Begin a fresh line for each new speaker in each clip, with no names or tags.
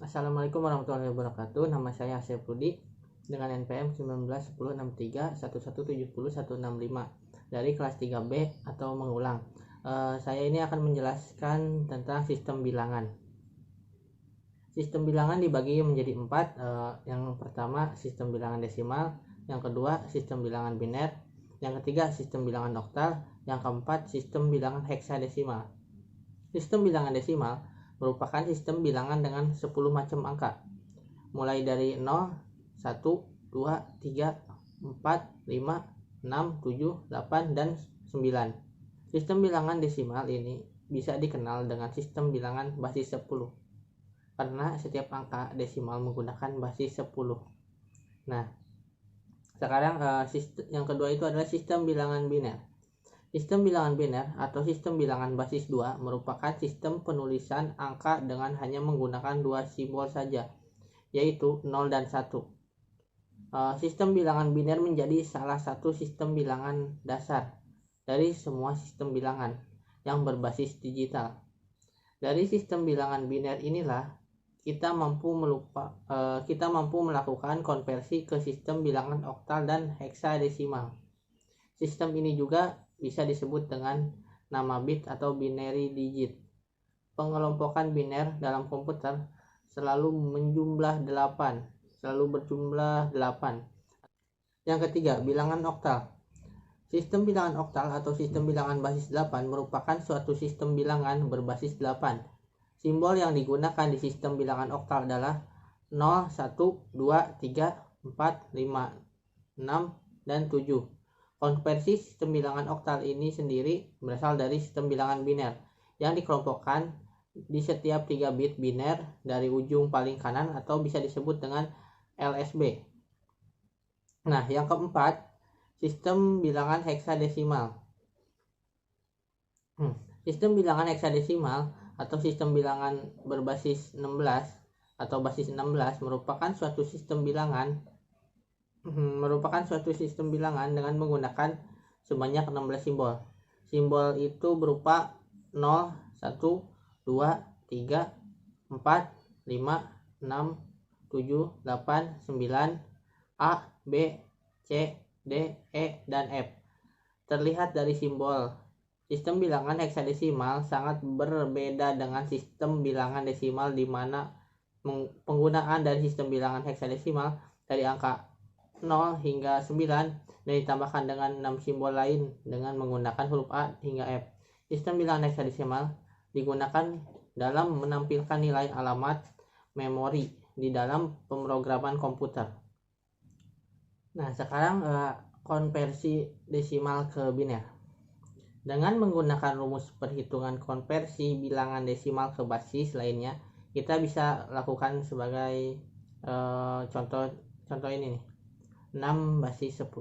Assalamualaikum warahmatullahi wabarakatuh. Nama saya Asep Rudi dengan NPM 19106311701165 dari kelas 3B atau mengulang. Saya ini akan menjelaskan tentang sistem bilangan. Sistem bilangan dibagi menjadi 4. Yang pertama sistem bilangan desimal, yang kedua sistem bilangan biner, yang ketiga sistem bilangan oktal, yang keempat sistem bilangan heksadesimal. Sistem bilangan desimal merupakan sistem bilangan dengan 10 macam angka, mulai dari 0, 1, 2, 3, 4, 5, 6, 7, 8, dan 9. Sistem bilangan desimal ini bisa dikenal dengan sistem bilangan basis 10, karena setiap angka desimal menggunakan basis 10. Nah, sekarang yang kedua itu adalah sistem bilangan biner. Sistem bilangan biner atau sistem bilangan basis 2 merupakan sistem penulisan angka dengan hanya menggunakan dua simbol saja, yaitu 0 dan 1. Sistem bilangan biner menjadi salah satu sistem bilangan dasar dari semua sistem bilangan yang berbasis digital. Dari sistem bilangan biner inilah kita mampu melakukan konversi ke sistem bilangan oktal dan heksadesimal. Sistem ini juga bisa disebut dengan nama bit atau binary digit. Pengelompokan biner dalam komputer selalu berjumlah 8. Yang ketiga, bilangan oktal. Sistem bilangan oktal atau sistem bilangan basis 8 merupakan suatu sistem bilangan berbasis 8. Simbol yang digunakan di sistem bilangan oktal adalah 0, 1, 2, 3, 4, 5, 6, dan 7. Konversi sistem bilangan oktal ini sendiri berasal dari sistem bilangan biner yang dikelompokkan di setiap 3 bit biner dari ujung paling kanan atau bisa disebut dengan LSB. Nah, yang keempat, sistem bilangan heksadesimal. Sistem bilangan heksadesimal atau sistem bilangan berbasis 16 atau basis 16 merupakan suatu sistem bilangan dengan menggunakan sebanyak 16 simbol. Simbol itu berupa 0, 1, 2, 3, 4, 5, 6, 7, 8, 9, A, B, C, D, E, dan F. Terlihat dari simbol, sistem bilangan heksadesimal sangat berbeda dengan sistem bilangan desimal, di mana penggunaan dari sistem bilangan heksadesimal dari angka 0 hingga 9 dan ditambahkan dengan 6 simbol lain dengan menggunakan huruf A hingga F. Sistem bilangan heksadesimal digunakan dalam menampilkan nilai alamat memori di dalam pemrograman komputer. Nah, sekarang konversi desimal ke biner. Dengan menggunakan rumus perhitungan konversi bilangan desimal ke basis lainnya, kita bisa lakukan sebagai contoh ini nih. 6 basis 10.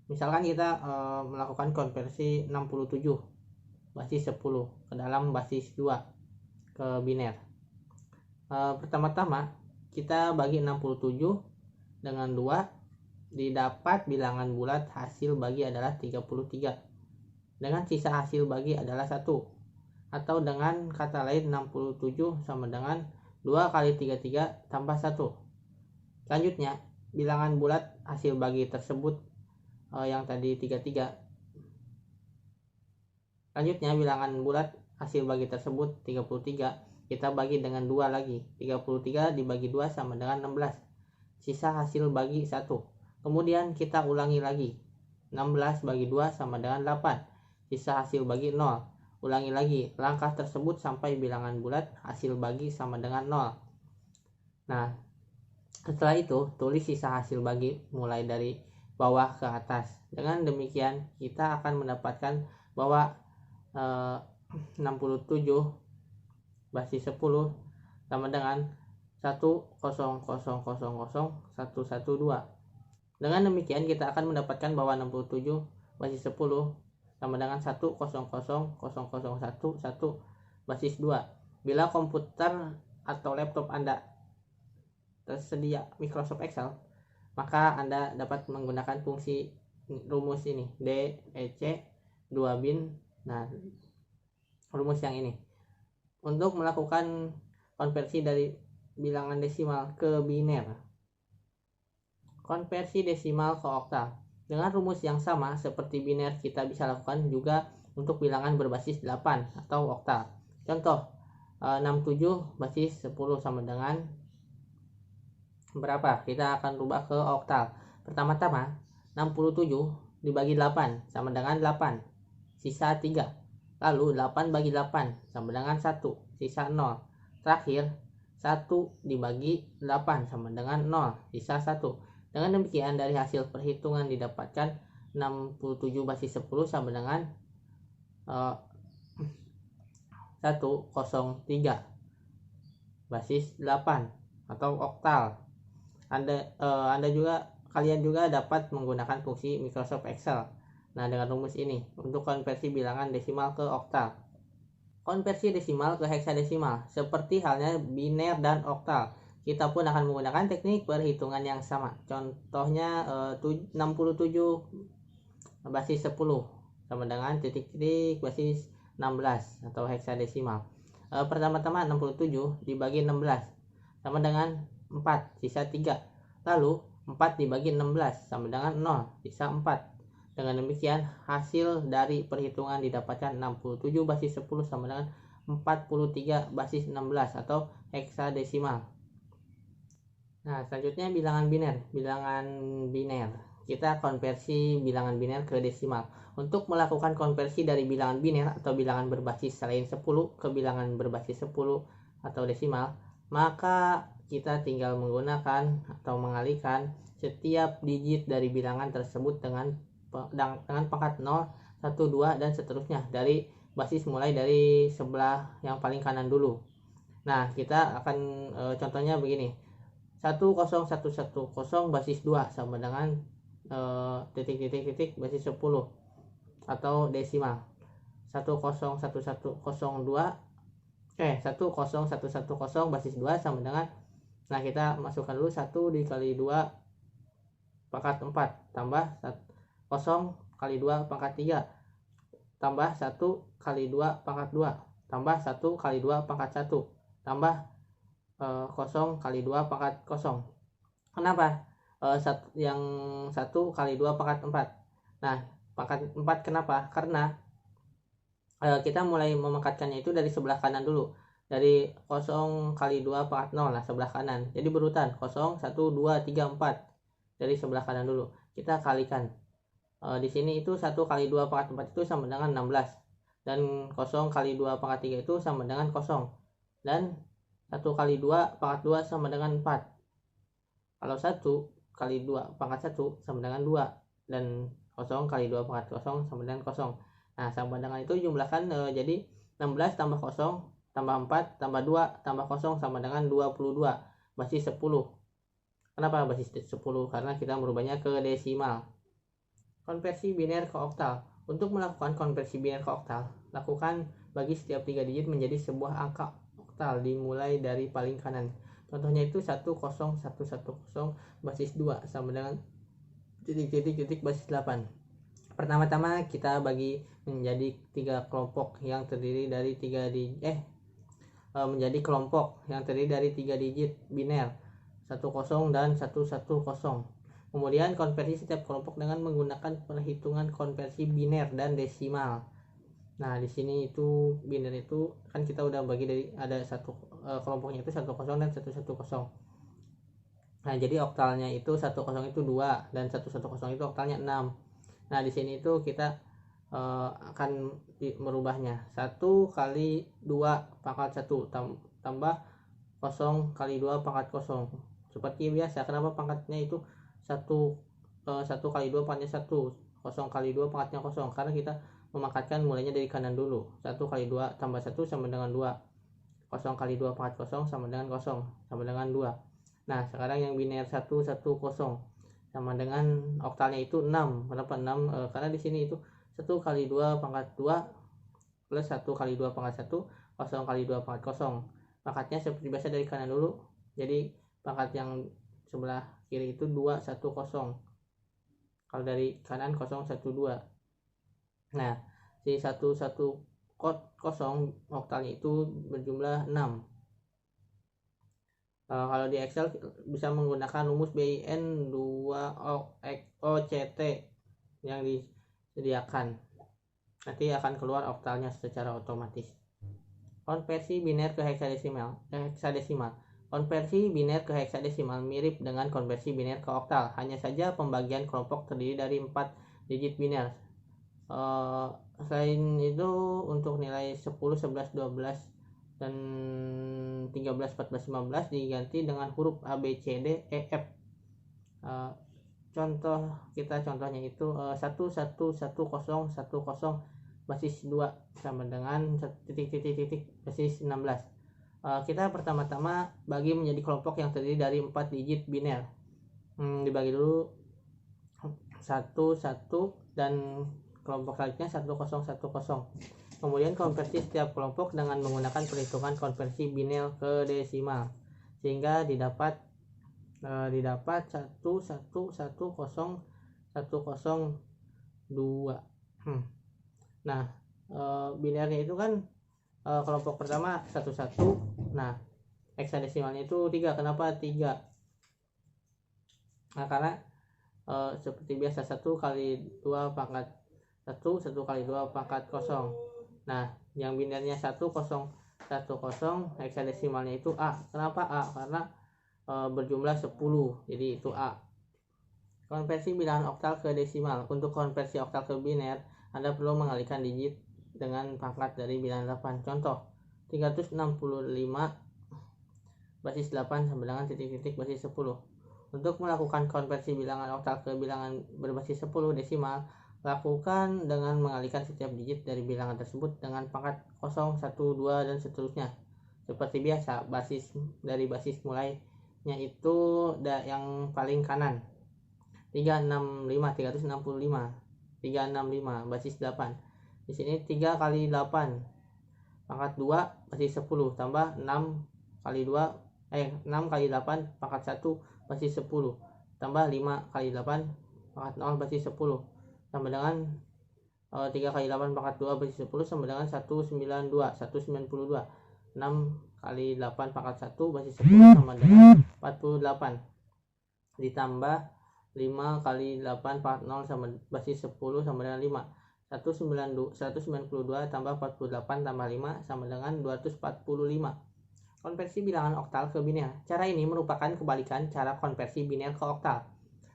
Misalkan kita melakukan konversi 67 basis 10 ke dalam basis 2 ke biner. Pertama-tama kita bagi 67 dengan 2, didapat bilangan bulat hasil bagi adalah 33. Dengan sisa hasil bagi adalah 1. Atau dengan kata lain 67 sama dengan 2 kali 33 tambah 1. Selanjutnya, bilangan bulat hasil bagi tersebut yang tadi 33. Selanjutnya, bilangan bulat hasil bagi tersebut 33 kita bagi dengan 2 lagi. 33 dibagi 2 sama dengan 16. Sisa hasil bagi 1. Kemudian kita ulangi lagi. 16 bagi 2 sama dengan 8. Sisa hasil bagi 0. Ulangi lagi langkah tersebut sampai bilangan bulat hasil bagi sama dengan 0. Nah, setelah itu, tulis sisa hasil bagi mulai dari bawah ke atas. Dengan demikian, kita akan mendapatkan bahwa 67 basis 10 sama dengan 100000112. Dengan demikian, kita akan mendapatkan bahwa 67 basis 10 sama dengan 1000001 basis 2. Bila komputer atau laptop Anda tersedia Microsoft Excel, maka Anda dapat menggunakan fungsi rumus ini, DEC 2 bin. Nah, rumus yang ini untuk melakukan konversi dari bilangan desimal ke biner. Konversi desimal ke oktal. Dengan rumus yang sama seperti biner, kita bisa lakukan juga untuk bilangan berbasis 8 atau oktal. Contoh, 67 basis 10 sama dengan berapa? Kita akan rubah ke oktal. Pertama-tama, 67 dibagi 8 sama dengan 8, sisa 3. Lalu 8 bagi 8 sama dengan 1, sisa 0. Terakhir, 1 dibagi 8 sama dengan 0, sisa 1. Dengan demikian, dari hasil perhitungan didapatkan 67 basis 10 sama dengan 103 basis 8 atau oktal. Kalian juga dapat menggunakan fungsi Microsoft Excel. Nah, dengan rumus ini untuk konversi bilangan desimal ke oktal. Konversi desimal ke heksadesimal seperti halnya biner dan oktal, kita pun akan menggunakan teknik perhitungan yang sama. Contohnya 67 basis 10 sama dengan titik-titik basis 16 atau heksadesimal. Pertama-tama 67 dibagi 16 sama dengan 4, sisa 3. Lalu 4 dibagi 16 sama dengan 0, sisa 4. Dengan demikian, hasil dari perhitungan didapatkan 67 basis 10 sama dengan 43 basis 16 atau heksadesimal. Nah, selanjutnya bilangan biner. Kita konversi bilangan biner ke desimal. Untuk melakukan konversi dari bilangan biner atau bilangan berbasis selain 10 ke bilangan berbasis 10 atau desimal, maka kita tinggal menggunakan atau mengalihkan setiap digit dari bilangan tersebut dengan pangkat 0, 1, 2, dan seterusnya dari basis mulai dari sebelah yang paling kanan dulu. Nah, kita akan contohnya begini. 10110 basis 2 sama dengan titik-titik basis 10 atau desimal. 10110 basis 2 sama dengan, nah kita masukkan dulu 1 dikali 2 pangkat 4 tambah 0 kali 2 pangkat 3 tambah 1 kali 2 pangkat 2 tambah 1 kali 2 pangkat 1 tambah 0 kali 2 pangkat 0. Kenapa? Yang 1 kali 2 pangkat 4. Nah, pangkat 4 kenapa? Karena kita mulai memangkatkannya itu dari sebelah kanan dulu. Dari 0 kali 2 pangkat 0, nah sebelah kanan. Jadi berurutan 0, 1, 2, 3, 4. Dari sebelah kanan dulu. Kita kalikan. Di sini itu 1 kali 2 pangkat 4 itu sama dengan 16. Dan 0 kali 2 pangkat 3 itu sama dengan 0. Dan 1 kali 2 pangkat 2 sama dengan 4. Kalau 1 kali 2 pangkat 1 sama dengan 2. Dan 0 kali 2 pangkat 0 sama dengan 0. Nah, sama dengan itu jumlahkan jadi 16 tambah 0 tambah 4 tambah 2 tambah 0 sama dengan 22 basis 10. Kenapa basis 10? Karena kita merubahnya ke desimal. Konversi biner ke oktal. Untuk melakukan konversi biner ke oktal, lakukan bagi setiap 3 digit menjadi sebuah angka oktal dimulai dari paling kanan. Contohnya itu 10110 basis 2 sama dengan titik-titik basis 8. Pertama-tama kita bagi menjadi 3 kelompok yang terdiri dari 3 digit menjadi kelompok yang terdiri dari 3 digit biner 10 dan 110. Kemudian konversi setiap kelompok dengan menggunakan perhitungan konversi biner dan desimal. Nah, di sini itu biner itu kan kita udah bagi dari ada satu kelompoknya itu 10 dan 110. Nah, jadi oktalnya itu 10 itu 2 dan 110 itu oktalnya 6. Nah, di sini itu kita akan merubahnya 1 kali 2 pangkat 1 tambah 0 kali 2 pangkat 0. Seperti biasa, kenapa pangkatnya itu 1 kali 2 pangkatnya 1, 0 kali 2 pangkatnya 0, karena kita memangkatkan mulainya dari kanan dulu. 1 kali 2 tambah 1 sama dengan 2. 0 kali 2 pangkat 0 sama dengan 0, sama dengan 2. Nah, sekarang yang biner 110 sama dengan oktalnya itu 6. Kenapa 6? Karena di sini itu 1 kali 2 pangkat 2 plus 1 kali 2 pangkat 1, 0 kali 2 pangkat 0. Pangkatnya seperti biasa dari kanan dulu. Jadi pangkat yang sebelah kiri itu 210. Kalau dari kanan 012. Nah, si 110 oktalnya itu berjumlah 6. Kalau di Excel bisa menggunakan rumus BIN 2OCT yang disediakan. Nanti akan keluar oktalnya secara otomatis. Konversi biner ke heksadesimal. Konversi biner ke heksadesimal mirip dengan konversi biner ke oktal, hanya saja pembagian kelompok terdiri dari 4 digit biner. Selain itu, untuk nilai 10, 11, 12, dan 13, 14, 15 diganti dengan huruf A, B, C, D, E, F. Contohnya itu 1, 1, 1, 0, 1, 0 basis 2 sama dengan titik basis 16. Kita pertama-tama bagi menjadi kelompok yang terdiri dari 4 digit biner. Dibagi dulu 1, 1 dan kelompok selanjutnya 1, 0, 1, 0. Kemudian konversi setiap kelompok dengan menggunakan perhitungan konversi biner ke desimal, sehingga didapat 1, 1, 1, 0, 1, 0, 2. Nah, binernya itu kan kelompok pertama 1, 1. Nah, heksadesimalnya itu 3. Kenapa 3? Nah, karena seperti biasa 1 kali 2 pangkat 1, 1 kali 2 pangkat 0. Nah, yang binernya 1, 0, 1, 0, heksadesimalnya itu A. Kenapa A? Karena berjumlah 10, jadi itu A. Konversi bilangan oktal ke desimal. Untuk konversi oktal ke biner, Anda perlu mengalihkan digit dengan pangkat dari bilangan 8. Contoh, 365 basis 8 sama dengan titik-titik basis 10. Untuk melakukan konversi bilangan oktal ke bilangan berbasis 10 desimal, lakukan dengan mengalihkan setiap digit dari bilangan tersebut dengan pangkat 0, 1, 2, dan seterusnya. Seperti biasa, basis mulainya itu yang paling kanan. 365 basis 8. Di sini 3 kali 8 pangkat 2 basis 10 tambah 6 kali 8 pangkat 1 basis 10 tambah 5 kali 8 pangkat 0 basis 10 sama dengan 3 kali 8 pangkat 2 basis 10 sama dengan 192. 6 kali 8 pangkat 1 basis 10 sama dengan 48 ditambah 5 kali 8 pangkat 0 sama basis 10 sama dengan 5. 192 tambah 48 tambah 5 sama dengan 245. Konversi bilangan oktal ke biner. Cara ini merupakan kebalikan cara konversi biner ke oktal.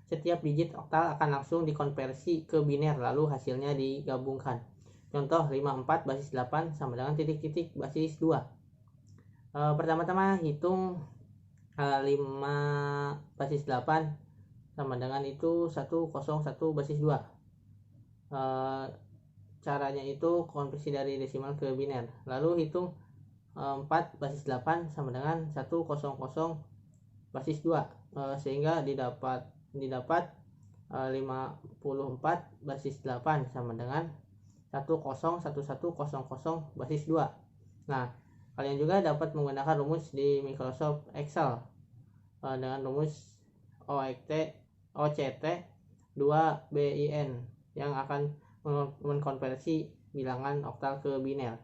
Setiap digit oktal akan langsung dikonversi ke biner, lalu hasilnya digabungkan. Contoh, 54 basis 8 sama dengan titik-titik basis 2. Pertama-tama hitung 5 basis 8 sama dengan itu 101 basis 2. Caranya itu konversi dari desimal ke biner. Lalu hitung 4 basis 8 sama dengan 100 basis 2, sehingga didapat 54 basis 8 sama dengan 101100 basis 2. Nah, kalian juga dapat menggunakan rumus di Microsoft Excel dengan rumus OCT 2BIN yang akan mengkonversi bilangan oktal ke biner.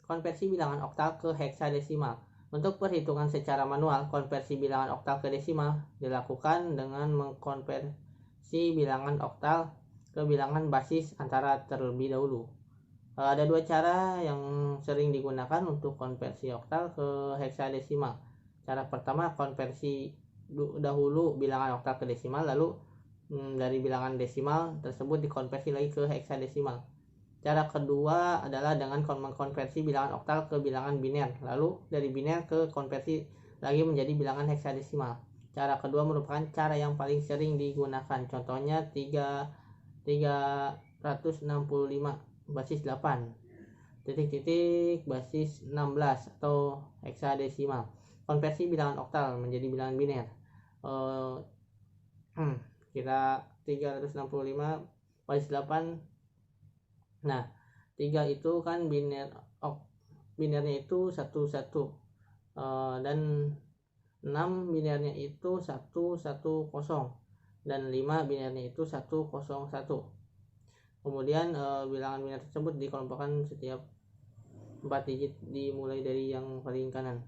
Konversi bilangan oktal ke heksadesimal. Untuk perhitungan secara manual, konversi bilangan oktal ke desimal dilakukan dengan mengkonversi bilangan oktal ke bilangan basis antara terlebih dahulu. Ada dua cara yang sering digunakan untuk konversi oktal ke heksadesimal. Cara pertama, konversi dahulu bilangan oktal ke desimal, lalu dari bilangan desimal tersebut dikonversi lagi ke heksadesimal. Cara kedua adalah dengan mengkonversi bilangan oktal ke bilangan biner, lalu dari biner ke konversi lagi menjadi bilangan heksadesimal. Cara kedua merupakan cara yang paling sering digunakan. Contohnya 365 basis 8 titik-titik basis 16 atau heksadesimal. Konversi bilangan oktal menjadi bilangan biner. Kita 365 basis 8. Nah, 3 itu kan binernya itu 1, 1, dan 6 binernya itu 1, 1, 0, dan 5 binernya itu 1, 0, 1. Kemudian bilangan biner tersebut dikelompokkan setiap 4 digit dimulai dari yang paling kanan.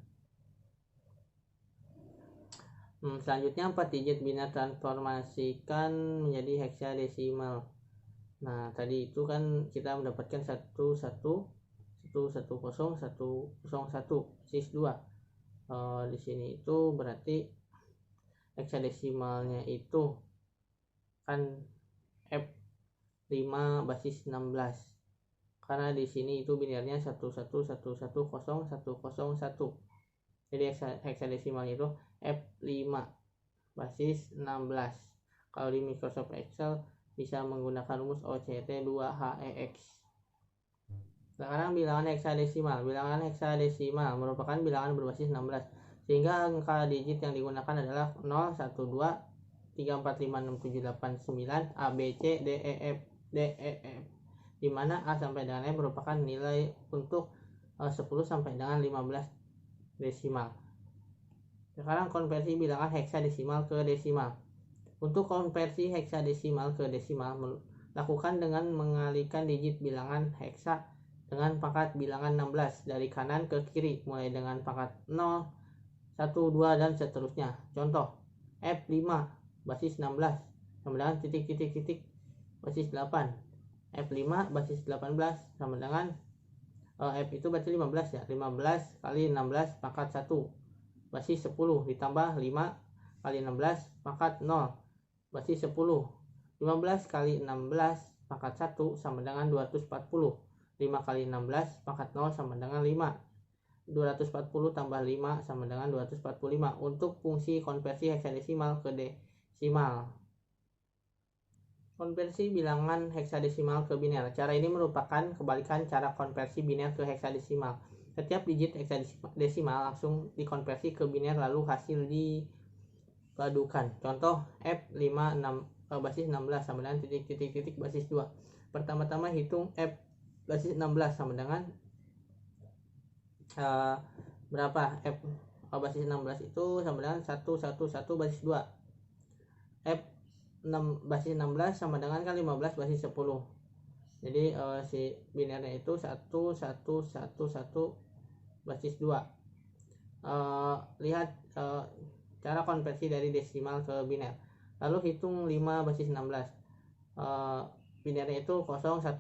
Selanjutnya 4 digit biner transformasikan menjadi heksadesimal. Nah, tadi itu kan kita mendapatkan 1010101 di sini itu berarti heksadesimalnya itu kan F5 basis 16. Karena di sini itu binernya 111100101. Jadi heksadesimalnya itu F5 basis 16. Kalau di Microsoft Excel bisa menggunakan rumus OCT2HEX. Sekarang bilangan heksadesimal. Bilangan heksadesimal merupakan bilangan berbasis 16, sehingga angka digit yang digunakan adalah 0, 1, 2, 3, 4, 5, 6, 7, 8, 9, A, B, C, D, E, F, D, E, F, di mana A sampai dengan F merupakan nilai untuk 10 sampai dengan 15 desimal. Sekarang konversi bilangan heksadesimal ke desimal. Untuk konversi heksadesimal ke desimal lakukan dengan mengalihkan digit bilangan heksa dengan pangkat bilangan 16 dari kanan ke kiri, mulai dengan pangkat 0, 1, 2, dan seterusnya. Contoh, F5 basis 16 sama dengan titik basis 8. F5 basis 18 sama dengan F itu berarti 15 ya. 15 kali 16 pangkat 1 basis 10 ditambah 5 kali 16 pangkat 0 basis 10. 15 kali 16 pangkat 1 sama dengan 240. 5 kali 16 pangkat 0 sama dengan 5. 240 tambah 5 sama dengan 245 untuk fungsi konversi heksadesimal ke desimal. Konversi bilangan heksadesimal ke biner. Cara ini merupakan kebalikan cara konversi biner ke heksadesimal. Setiap digit heksadesimal langsung dikonversi ke biner lalu hasil dipadukan. Contoh F5 basis 16 sama dengan titik basis 2. Pertama-tama hitung F basis 16 sama dengan berapa? F basis 16 itu sama dengan 111 basis 2. F 6 basis 16 sama dengan kan 15 basis 10. Jadi si binernya itu 1111 basis 2. Lihat cara konversi dari desimal ke biner. Lalu hitung 5 basis 16. Binernya itu 0101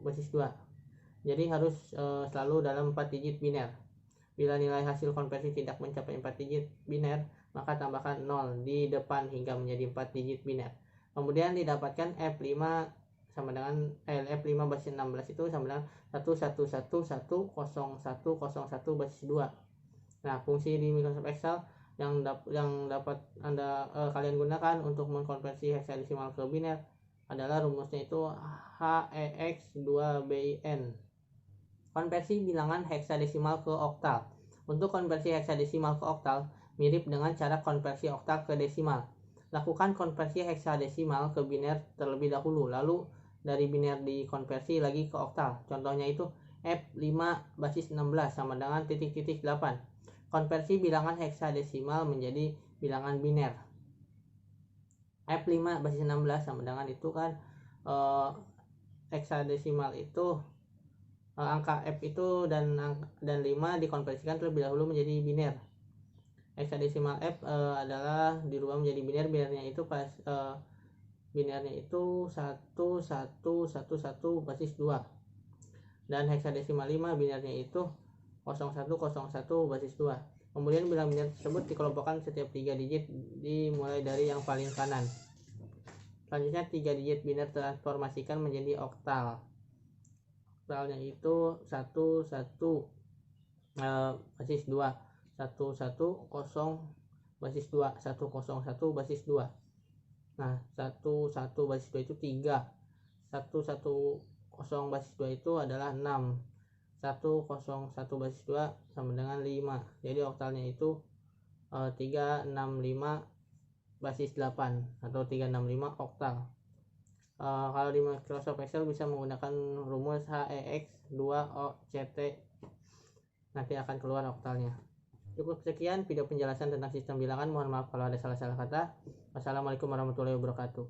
basis 2. Jadi harus selalu dalam 4 digit biner. Bila nilai hasil konversi tidak mencapai 4 digit biner, maka tambahkan 0 di depan hingga menjadi 4 digit biner. Kemudian didapatkan F5 sama dengan F5 basis 16 itu sama dengan 111100101 basis 2. Nah, fungsi di Microsoft Excel yang dapat kalian gunakan untuk mengkonversi heksadesimal ke biner adalah rumusnya itu HEX2BIN. Konversi bilangan heksadesimal ke oktal. Untuk konversi heksadesimal ke oktal mirip dengan cara konversi oktal ke desimal. Lakukan konversi heksadesimal ke biner terlebih dahulu, lalu dari biner dikonversi lagi ke oktal. Contohnya itu F5 basis 16 sama dengan titik 8. Konversi bilangan heksadesimal menjadi bilangan biner. F5 basis 16 sama dengan itu kan heksadesimal itu angka F itu dan 5 dikonversikan terlebih dahulu menjadi biner. Heksadesimal F adalah dirubah menjadi biner. Binernya itu binernya itu 1111 basis 2. Dan heksadesimal 5 binernya itu 0101 basis 2. Kemudian bilangan biner tersebut dikelompokkan setiap 3 digit dimulai dari yang paling kanan. Selanjutnya 3 digit biner transformasikan menjadi oktal. Oktalnya itu 11 basis 2, 110 basis 2, 101 basis 2. Nah, 11 basis 2 itu 3. 110 basis 2 itu adalah 6. 101 basis 2 sama dengan 5. Jadi oktalnya itu 365 basis 8 atau 365 oktal. Kalau di Microsoft Excel bisa menggunakan rumus HEX2OCT, nanti akan keluar oktalnya. Cukup sekian video penjelasan tentang sistem bilangan. Mohon maaf kalau ada salah-salah kata. Wassalamualaikum warahmatullahi wabarakatuh.